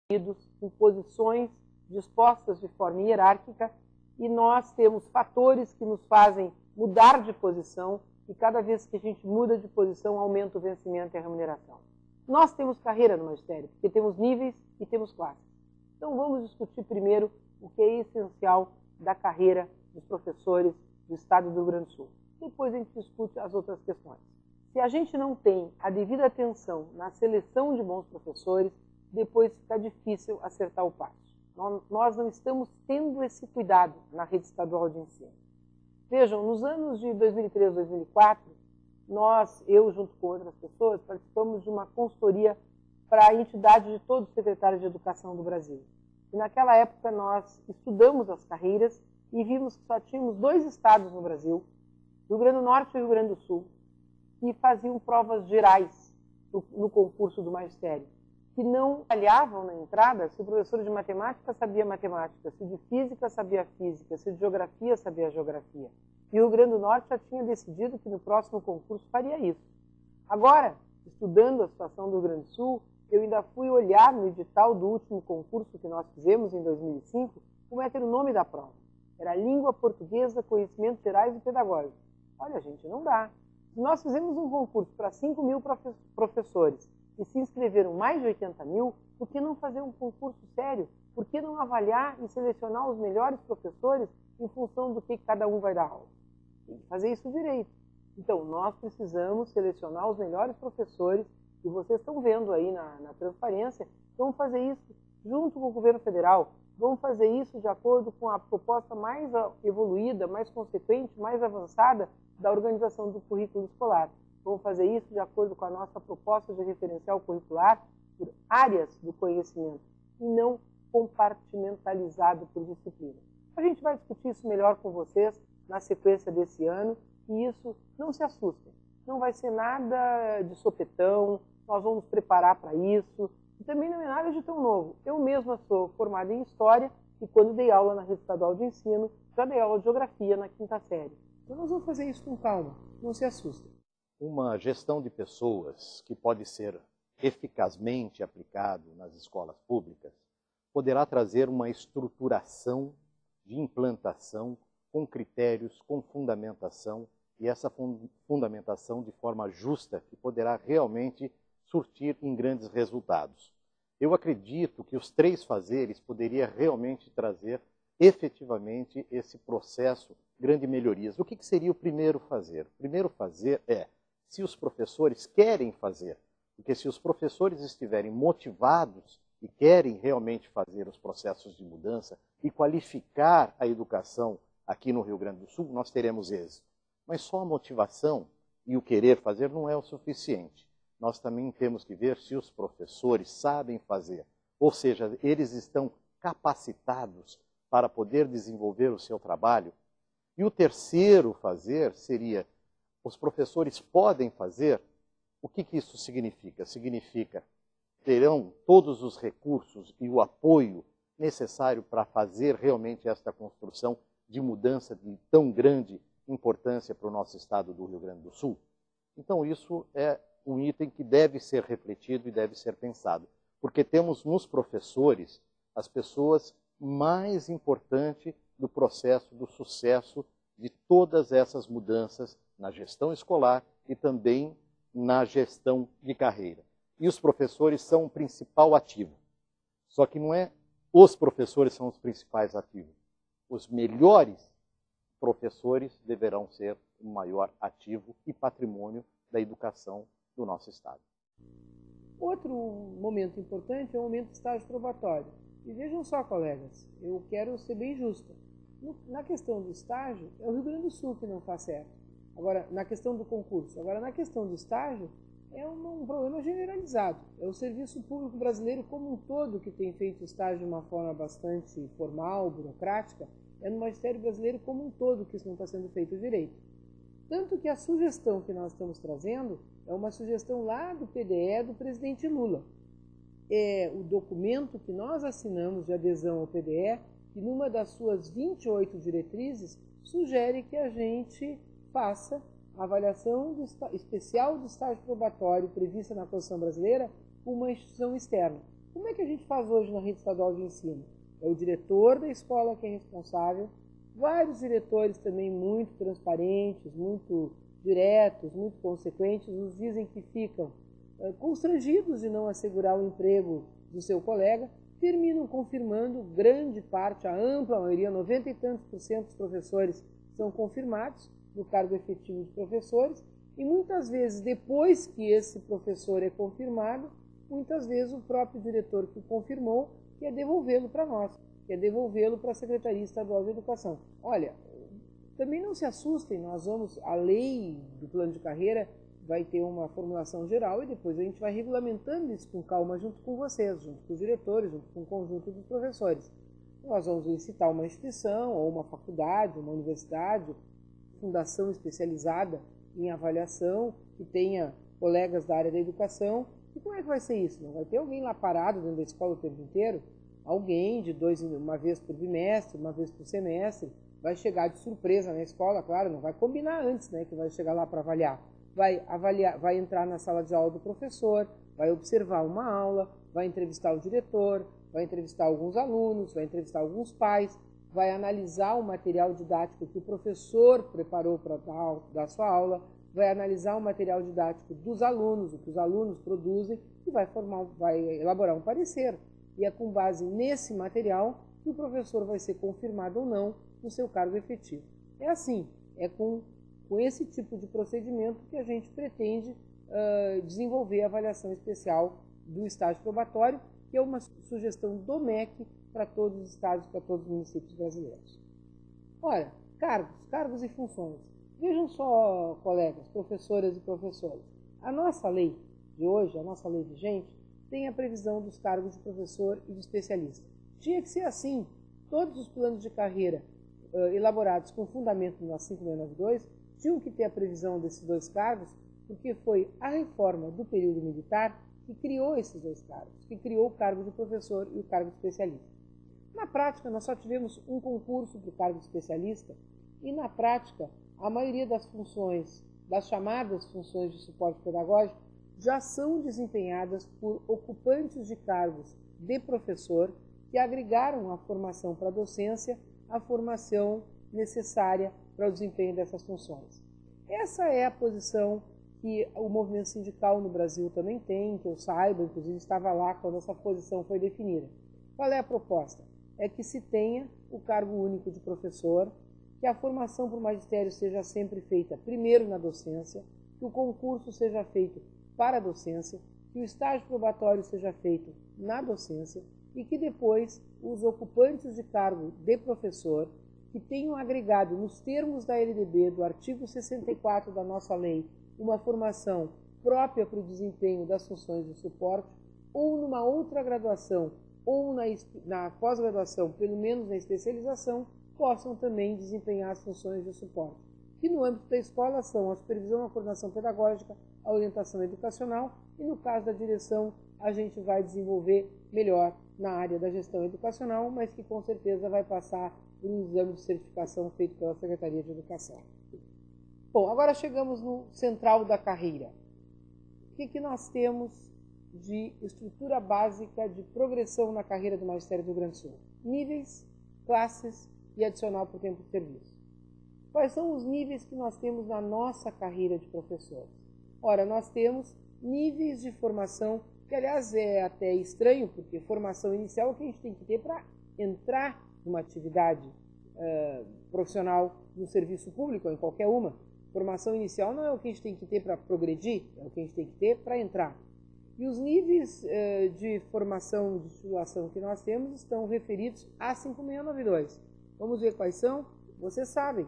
em posições dispostas de forma hierárquica, e nós temos fatores que nos fazem mudar de posição, e cada vez que a gente muda de posição, aumenta o vencimento e a remuneração. Nós temos carreira no magistério, porque temos níveis e temos classes. Então vamos discutir primeiro o que é essencial da carreira dos professores do Estado do Rio Grande do Sul. Depois a gente discute as outras questões. Se a gente não tem a devida atenção na seleção de bons professores, depois fica difícil acertar o passo. Nós não estamos tendo esse cuidado na rede estadual de ensino. Vejam, nos anos de 2003 e 2004, eu junto com outras pessoas, participamos de uma consultoria para a entidade de todos os secretários de educação do Brasil. E naquela época nós estudamos as carreiras e vimos que só tínhamos 2 estados no Brasil, Rio Grande do Norte e Rio Grande do Sul, que faziam provas gerais no concurso do magistério, que não avaliavam na entrada se o professor de matemática sabia matemática, se de física sabia física, se de geografia sabia geografia. E o Rio Grande do Norte já tinha decidido que no próximo concurso faria isso. Agora, estudando a situação do Rio Grande do Sul, eu ainda fui olhar no edital do último concurso que nós fizemos em 2005, como é que era o nome da prova. Era Língua Portuguesa, Conhecimentos Gerais e Pedagógicos. Olha, gente, não dá. Se nós fizemos um concurso para 5.000 professores e se inscreveram mais de 80.000, por que não fazer um concurso sério? Por que não avaliar e selecionar os melhores professores em função do que cada um vai dar aula? Tem que fazer isso direito. Então, nós precisamos selecionar os melhores professores, e vocês estão vendo aí na transparência, vamos fazer isso junto com o governo federal, vamos fazer isso de acordo com a proposta mais evoluída, mais consequente, mais avançada da organização do currículo escolar. Vamos fazer isso de acordo com a nossa proposta de referencial curricular por áreas do conhecimento e não compartimentalizado por disciplina. A gente vai discutir isso melhor com vocês na sequência desse ano, e isso, não se assustem, não vai ser nada de sopetão, nós vamos nos preparar para isso, e também não é nada de tão novo. Eu mesma sou formada em História, e quando dei aula na rede estadual de ensino, já dei aula de Geografia na 5ª série. Então nós vamos fazer isso com calma, não se assustem. Uma gestão de pessoas que pode ser eficazmente aplicado nas escolas públicas poderá trazer uma estruturação de implantação com critérios, com fundamentação, e essa fundamentação de forma justa que poderá realmente surtir em grandes resultados. Eu acredito que os 3 fazeres poderiam realmente trazer efetivamente esse processo, grande melhorias. O que seria o primeiro fazer? O primeiro fazer é, se os professores querem fazer, porque se os professores estiverem motivados e querem realmente fazer os processos de mudança e qualificar a educação aqui no Rio Grande do Sul, nós teremos êxito. Mas só a motivação e o querer fazer não é o suficiente. Nós também temos que ver se os professores sabem fazer, ou seja, eles estão capacitados para poder desenvolver o seu trabalho. E o terceiro fazer seria, os professores podem fazer. O que isso significa? Significa terão todos os recursos e o apoio necessário para fazer realmente esta construção de mudança de tão grande importância para o nosso estado do Rio Grande do Sul. Então isso é um item que deve ser refletido e deve ser pensado, porque temos nos professores as pessoas mais importantes do processo do sucesso de todas essas mudanças na gestão escolar e também na gestão de carreira. E os professores são o principal ativo. Só que não é os professores são os principais ativos. Os melhores professores deverão ser o maior ativo e patrimônio da educação do nosso estado. Outro momento importante é o momento de estágio probatório. E vejam só, colegas, eu quero ser bem justa. Na questão do estágio, é o Rio Grande do Sul que não faz certo. Agora, na questão do concurso. Agora, na questão do estágio, é um problema generalizado. É o serviço público brasileiro como um todo que tem feito estágio de uma forma bastante formal, burocrática. É no magistério brasileiro como um todo que isso não está sendo feito direito. Tanto que a sugestão que nós estamos trazendo é uma sugestão lá do PDE do presidente Lula. É o documento que nós assinamos de adesão ao PDE, que numa das suas 28 diretrizes, sugere que a gente faça a avaliação especial do estágio probatório prevista na Constituição brasileira por uma instituição externa. Como é que a gente faz hoje na rede estadual de ensino? É o diretor da escola que é responsável, vários diretores também muito transparentes, muito diretos, muito consequentes, nos dizem que ficam constrangidos de não assegurar o emprego do seu colega, terminam confirmando grande parte, a ampla maioria, 90 e tantos por cento dos professores são confirmados no cargo efetivo de professores, e muitas vezes, depois que esse professor é confirmado, muitas vezes o próprio diretor que o confirmou quer devolvê-lo para nós, quer devolvê-lo para a Secretaria Estadual de Educação. Olha, também não se assustem, a lei do plano de carreira vai ter uma formulação geral e depois a gente vai regulamentando isso com calma junto com vocês, junto com os diretores, junto com o conjunto dos professores. Nós vamos licitar uma instituição, ou uma faculdade, uma universidade, fundação especializada em avaliação, que tenha colegas da área da educação. E como é que vai ser isso? Não vai ter alguém lá parado dentro da escola o tempo inteiro? Alguém de uma vez por bimestre, uma vez por semestre, vai chegar de surpresa na escola, claro, não vai combinar antes, né, que vai chegar lá para avaliar. Vai entrar na sala de aula do professor, vai observar uma aula, vai entrevistar o diretor, vai entrevistar alguns alunos, vai entrevistar alguns pais, vai analisar o material didático que o professor preparou para dar sua aula, vai analisar o material didático dos alunos, o que os alunos produzem, e vai elaborar um parecer. E é com base nesse material que o professor vai ser confirmado ou não no seu cargo efetivo. É assim, é com esse tipo de procedimento que a gente pretende desenvolver a avaliação especial do estágio probatório, que é uma sugestão do MEC para todos os estados, para todos os municípios brasileiros. Ora, cargos e funções. Vejam só, colegas, professoras e professores, a nossa lei de hoje, a nossa lei vigente, tem a previsão dos cargos de professor e de especialista. Tinha que ser assim. Todos os planos de carreira elaborados com fundamento no 5692 tinham que ter a previsão desses dois cargos, porque foi a reforma do período militar que criou esses dois cargos, que criou o cargo de professor e o cargo de especialista. Na prática, nós só tivemos um concurso para o cargo de especialista e, na prática, a maioria das funções, das chamadas funções de suporte pedagógico, já são desempenhadas por ocupantes de cargos de professor que agregaram a formação para a docência, a formação necessária para o desempenho dessas funções. Essa é a posição que o movimento sindical no Brasil também tem, que eu saiba, inclusive estava lá quando essa posição foi definida. Qual é a proposta? É que se tenha o cargo único de professor, que a formação para o magistério seja sempre feita primeiro na docência, que o concurso seja feito para a docência, que o estágio probatório seja feito na docência e que depois os ocupantes de cargo de professor que tenham agregado nos termos da LDB, do artigo 64 da nossa lei, uma formação própria para o desempenho das funções de suporte, ou numa outra graduação, ou na pós-graduação, pelo menos na especialização, possam também desempenhar as funções de suporte. Que no âmbito da escola são a supervisão, a coordenação pedagógica, a orientação educacional, e no caso da direção, a gente vai desenvolver melhor na área da gestão educacional, mas que com certeza vai passar por um exame de certificação feito pela Secretaria de Educação. Bom, agora chegamos no central da carreira. O que nós temos de estrutura básica de progressão na carreira do Magistério do Rio Grande do Sul? Níveis, classes e adicional por tempo de serviço. Quais são os níveis que nós temos na nossa carreira de professores? Ora, nós temos níveis de formação, que aliás é até estranho, porque formação inicial é o que a gente tem que ter para entrar numa atividade profissional no serviço público ou em qualquer uma. Formação inicial não é o que a gente tem que ter para progredir, é o que a gente tem que ter para entrar. E os níveis de formação, de titulação que nós temos estão referidos a 5692. Vamos ver quais são? Vocês sabem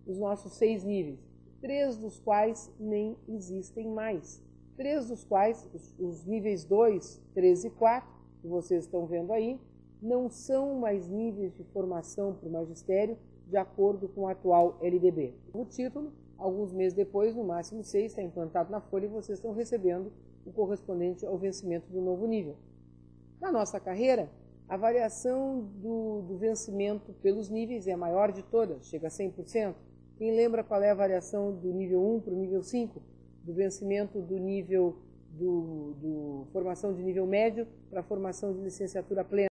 os nossos 6 níveis, 3 dos quais nem existem mais. 3 dos quais, os níveis 2, 3 e 4, que vocês estão vendo aí, não são mais níveis de formação para o magistério de acordo com o atual LDB. O título, alguns meses depois, no máximo 6, está implantado na folha e vocês estão recebendo o correspondente ao vencimento do novo nível. Na nossa carreira, a variação do vencimento pelos níveis é a maior de todas, chega a 100%. Quem lembra qual é a variação do nível 1 para o nível 5? Do vencimento do nível do formação de nível médio para a formação de licenciatura plena.